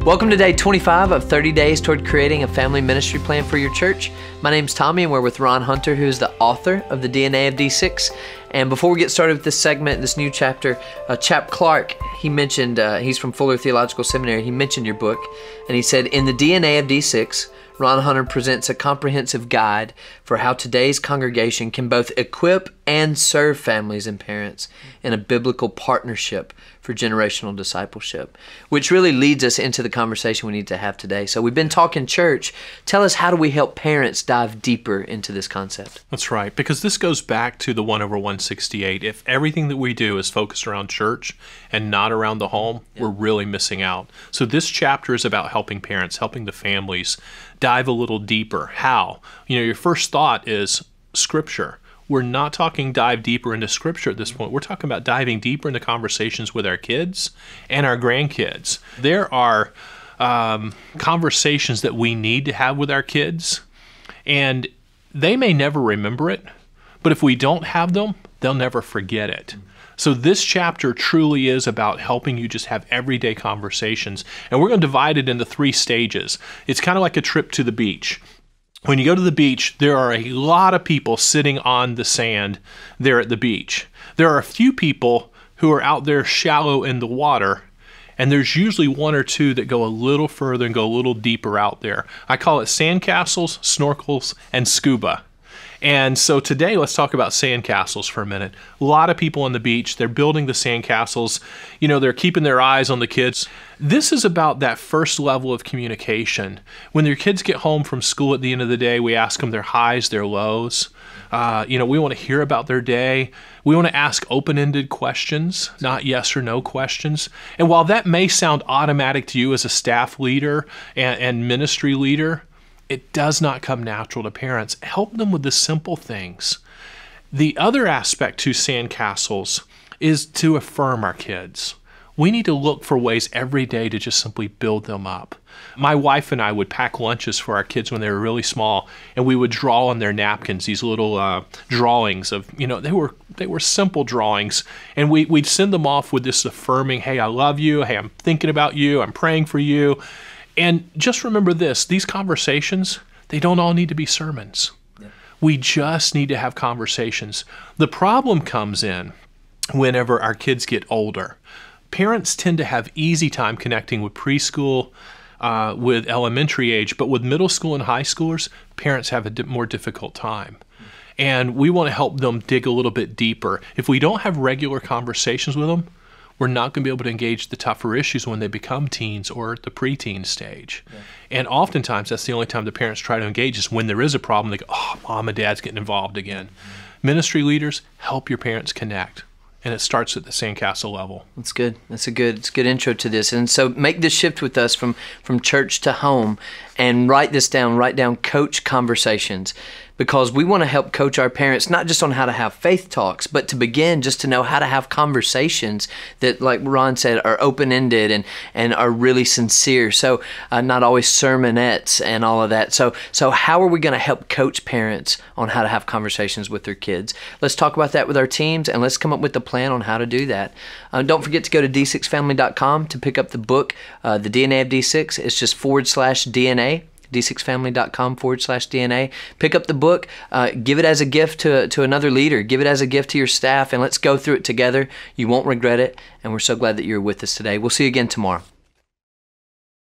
Welcome to day 25 of 30 days toward creating a family ministry plan for your church. My name's Tommy and we're with Ron Hunter, who is the author of The DNA of D6. And before we get started with this segment, this new chapter, Chap Clark, he mentioned, he's from Fuller Theological Seminary, he mentioned your book, and he said, in The DNA of D6, Ron Hunter presents a comprehensive guide for how today's congregation can both equip and serve families and parents in a biblical partnership for generational discipleship, which really leads us into the conversation we need to have today. So we've been talking church. Tell us, how do we help parents dive deeper into this concept? That's right, because this goes back to the 1/168. If everything that we do is focused around church and not around the home, we're really missing out. So this chapter is about helping parents, helping the families dive a little deeper. How? Your first thought is Scripture. We're not talking dive deeper into Scripture at this point. We're talking about diving deeper into conversations with our kids and our grandkids. There are conversations that we need to have with our kids, and they may never remember it, but if we don't have them, they'll never forget it. So this chapter truly is about helping you just have everyday conversations. And we're going to divide it into 3 stages. It's kind of like a trip to the beach. When you go to the beach, there are a lot of people sitting on the sand there at the beach. There are a few people who are out there shallow in the water, and there's usually 1 or 2 that go a little further and go a little deeper out there. I call it sandcastles, snorkels, and scuba. And so today, let's talk about sandcastles for a minute. A lot of people on the beach, they're building the sandcastles. They're keeping their eyes on the kids. This is about that first level of communication. When their kids get home from school at the end of the day, we ask them their highs, their lows. We want to hear about their day. We want to ask open-ended questions, not yes or no questions. And while that may sound automatic to you as a staff leader and ministry leader, it does not come natural to parents. Help them with the simple things. The other aspect to sandcastles is to affirm our kids. We need to look for ways every day to just simply build them up. My wife and I would pack lunches for our kids when they were really small, and we would draw on their napkins these little drawings of, they were simple drawings, and we'd send them off with this affirming, hey, I love you, hey, I'm thinking about you, I'm praying for you. And just remember this, these conversations, they don't all need to be sermons. Yeah. We just need to have conversations. The problem comes in whenever our kids get older. Parents tend to have easy time connecting with preschool, with elementary age, but with middle school and high schoolers, parents have a more difficult time. And we want to help them dig a little bit deeper. If we don't have regular conversations with them, we're not going to be able to engage the tougher issues when they become teens or at the preteen stage. Yeah. And oftentimes, that's the only time the parents try to engage is when there is a problem. They go, oh, mom and dad's getting involved again. Mm-hmm. Ministry leaders, help your parents connect. And it starts at the sandcastle level. That's good. It's a good intro to this. And so make this shift with us from church to home and write this down. Write down coach conversations, because we want to help coach our parents, not just on how to have faith talks, but to begin just to know how to have conversations that, like Ron said, are open-ended and are really sincere. So not always sermonettes and all of that. So how are we going to help coach parents on how to have conversations with their kids? Let's talk about that with our teams, and let's come up with a plan on how to do that. Don't forget to go to d6family.com to pick up the book, The DNA of D6. It's just /DNA. d6family.com/DNA. Pick up the book, give it as a gift to another leader, give it as a gift to your staff, and let's go through it together. You won't regret it, and we're so glad that you're with us today. We'll see you again tomorrow.